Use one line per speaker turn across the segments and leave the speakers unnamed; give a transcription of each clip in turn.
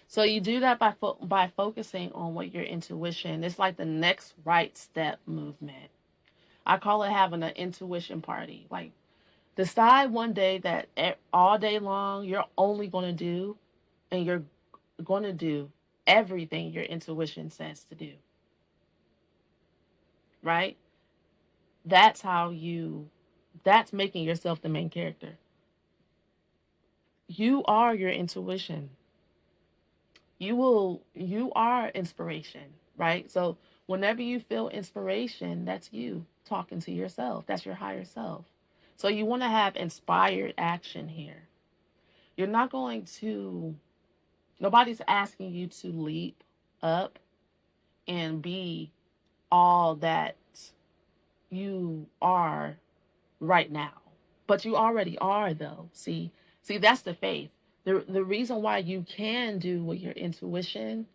So you do that by focusing on what your intuition. It's like the next right step movement. I call it having an intuition party. Like, decide one day that all day long you're only going to do, and you're going to do everything your intuition says to do. Right? That's how you. That's making yourself the main character. You are your intuition. You are inspiration, right? So whenever you feel inspiration, that's you talking to yourself. That's your higher self. So you want to have inspired action here. You're not going to, nobody's asking you to leap up and be all that you are right now. But you already are, though. See, that's the faith. The reason why you can do what your intuition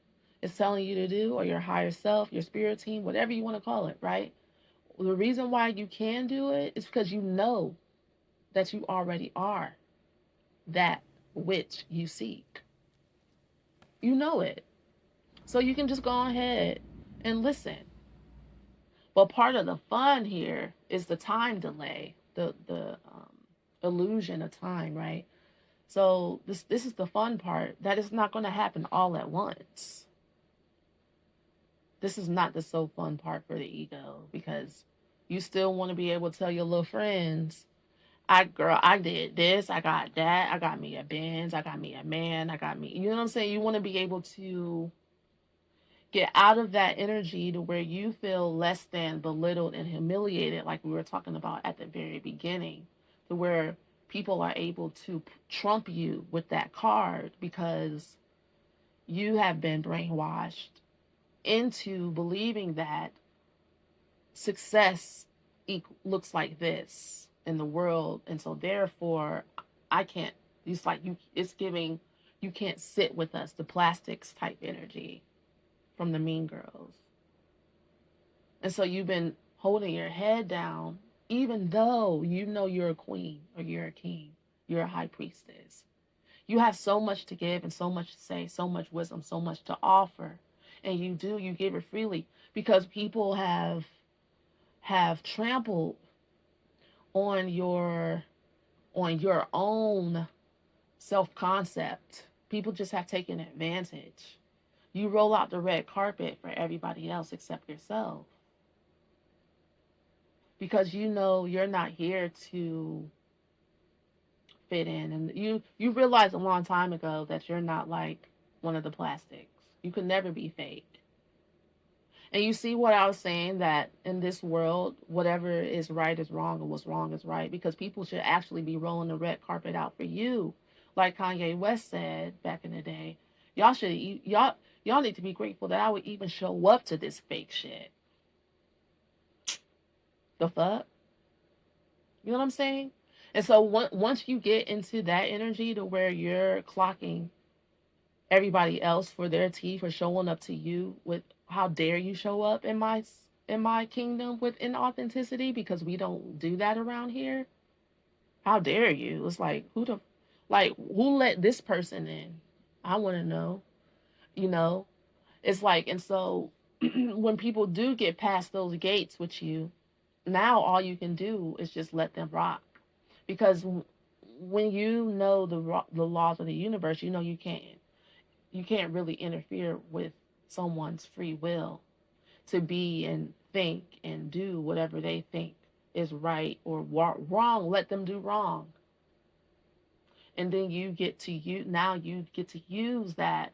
is telling you to do, or your higher self, your spirit team, whatever you want to call it, right? The reason why you can do it is because you know that you already are that which you seek. You know it. So you can just go ahead and listen. But part of the fun here is the time delay, the illusion of time, right? So this is the fun part. That is not going to happen all at once. This is not the so fun part for the ego, because you still want to be able to tell your little friends, I did this, I got that, I got me a Benz, I got me a man, I got me, you know what I'm saying? You want to be able to get out of that energy to where you feel less than, belittled, and humiliated, like we were talking about at the very beginning, to where people are able to trump you with that card because you have been brainwashed into believing that success looks like this in the world, and so therefore I can't. It's like you. It's giving. You can't sit with us. The plastics type energy from the Mean Girls. And so you've been holding your head down, even though you know you're a queen or you're a king, you're a high priestess. You have so much to give and so much to say, so much wisdom, so much to offer. And you give it freely because people have trampled on your own self-concept. People just have taken advantage. You roll out the red carpet for everybody else except yourself, because you know you're not here to fit in, and you realized a long time ago that you're not like one of the plastics. You could never be fake. And you see what I was saying, that in this world, whatever is right is wrong and what's wrong is right, because people should actually be rolling the red carpet out for you, like Kanye West said back in the day. Y'all should y'all need to be grateful that I would even show up to this fake shit. The fuck. You know what I'm saying? And so once you get into that energy to where you're clocking everybody else for their tea for showing up to you with, how dare you show up in my kingdom with inauthenticity, because we don't do that around here. How dare you? It's like, who let this person in? I want to know. You know, it's like, and so when people do get past those gates with you, now all you can do is just let them rock, because when you know the laws of the universe, you know you can't really interfere with someone's free will to be and think and do whatever they think is right or wrong. Let them do wrong, and then you get to use that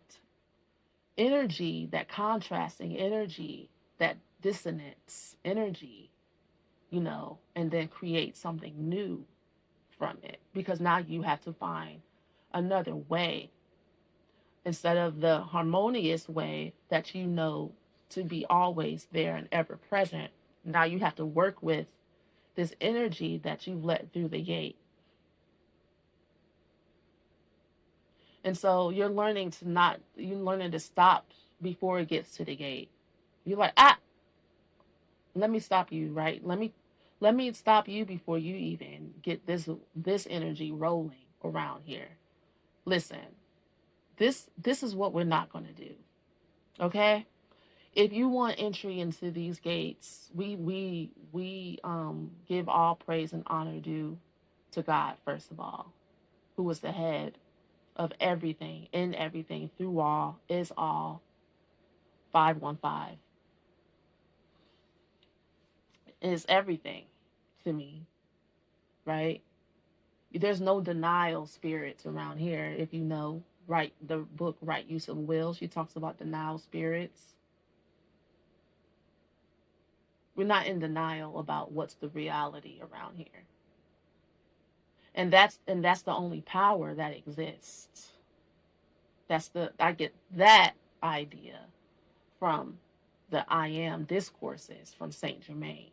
energy, that contrasting energy, that dissonance energy, and then create something new from it, because now you have to find another way instead of the harmonious way that you know to be always there and ever present. Now you have to work with this energy that you've let through the gate. And so you're learning to stop before it gets to the gate. You're like, let me stop you, right? Let me stop you before you even get this energy rolling around here. Listen, This is what we're not going to do. Okay? If you want entry into these gates, we give all praise and honor due to God first of all, who is the head of everything, in everything, through all, is all, 515 is everything to me, right? There's no denial spirits around here. If you know, right, the book Right Use of Will, she talks about denial spirits. We're not in denial about what's the reality around here. And that's the only power that exists. I get that idea from the I am discourses from Saint Germain.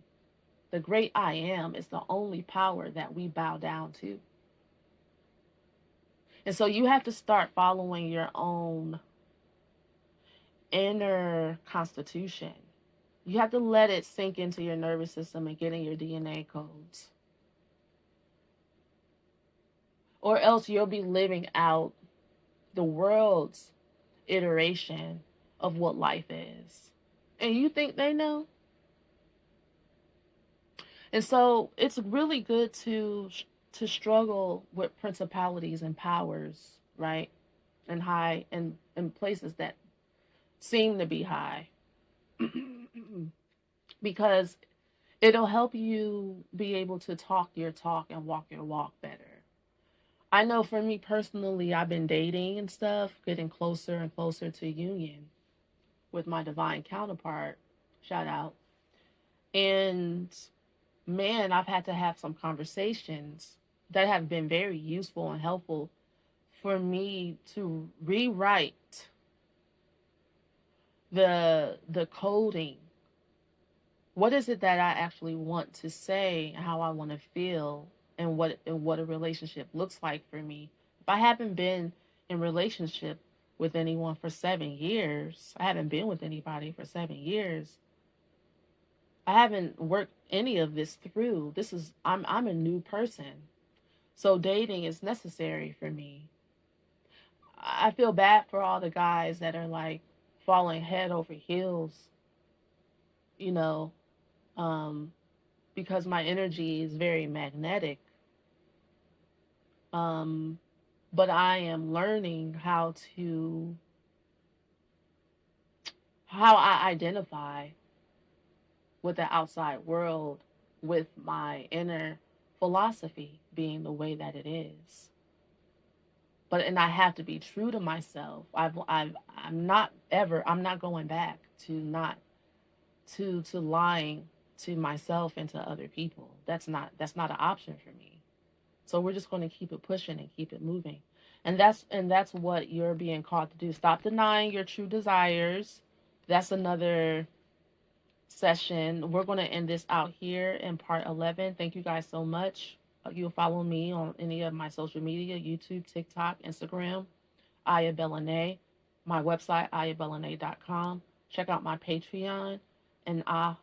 The great I am is the only power that we bow down to. And so you have to start following your own inner constitution. You have to let it sink into your nervous system and get in your DNA codes. Or else you'll be living out the world's iteration of what life is. And you think they know? And so it's really good to struggle with principalities and powers, right? And high and places that seem to be high. Because it'll help you be able to talk your talk and walk your walk better. I know for me personally, I've been dating and stuff, getting closer and closer to union with my divine counterpart. Shout out. And man, I've had to have some conversations that have been very useful and helpful for me to rewrite the coding. What is it that I actually want to say, how I want to feel, and what a relationship looks like for me. If I haven't been in relationship with anyone for 7 years, I haven't been with anybody for 7 years. I haven't worked any of this through. I'm a new person. So dating is necessary for me. I feel bad for all the guys that are like falling head over heels, you know, um, because my energy is very magnetic. Um, but I am learning how I identify with the outside world with my inner philosophy being the way that it is. And I have to be true to myself. I'm not going back to not to lying to myself and to other people. That's not an option for me. So we're just going to keep it pushing and keep it moving. And that's what you're being called to do. Stop denying your true desires. That's another session. We're going to end this out here in part 11. Thank you guys so much. You'll follow me on any of my social media, YouTube, TikTok, Instagram, Aya Belane, my website, ayabelane.com. Check out my Patreon, and holla.